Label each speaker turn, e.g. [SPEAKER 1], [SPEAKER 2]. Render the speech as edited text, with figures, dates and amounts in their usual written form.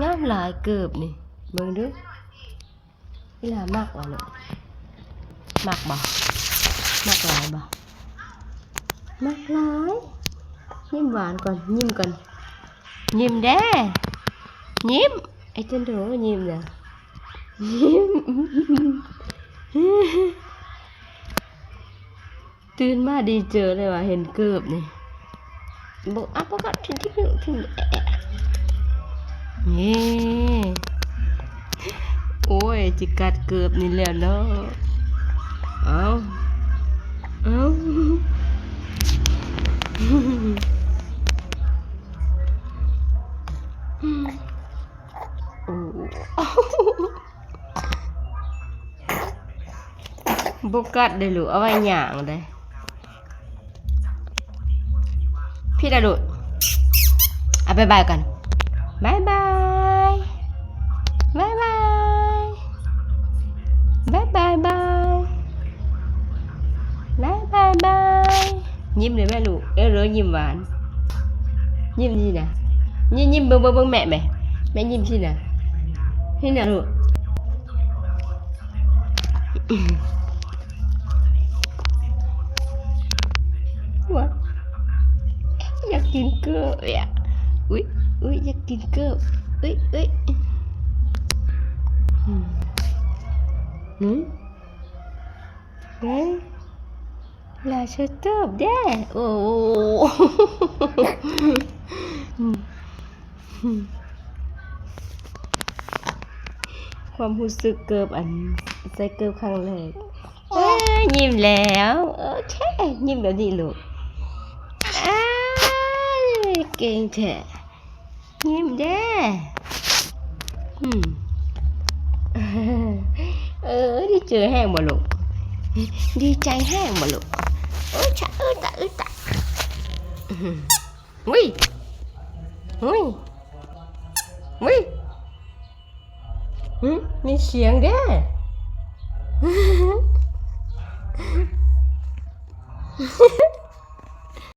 [SPEAKER 1] งามหลายเกือบนี่เบิ่งดูนี่ล่ะมักว่ะลูกมักบ่มักหลายบ่มักหลายยิ้มหวานก่อนยิ้มก่อนยิ้มแด้ยิ้มไอ้จันโดยิ้มน่ะยิ้มตื่นมาดีเจอเลยว่ะเห็นเกือบนี่บอกอ่ะบอกถึงนี่โอ้ยจิกัดเกือบนี่แล้วเนาะเอาโอ้บกัดได้หรือเอาไว้หย่างได้พี่ได้หรือเอาบายกันบายบายบายบายบายบายบายบายบายยิ้มเลยแม่ลูกเรอยิ้มหวานยิ้มสินะยิ้มเบิ่งแม่ยิ้มสินะให้นะลูกว้าอยากกินเกลืออ่ะอุ้ยอยากกินเกลืออุ้ยลาเชตบแด้โอ้ความรู้สึกเกิบอันใส่เกิบครั้งแรกยิ้มแล้วใช่ยิ้มแบบนี้ลูกเก่งแท้ยิ้มแด้ดีเจอแห้งบ่ลูกดีใจแห้งบ่ลูกตะอุ้ยมีเสียงเด้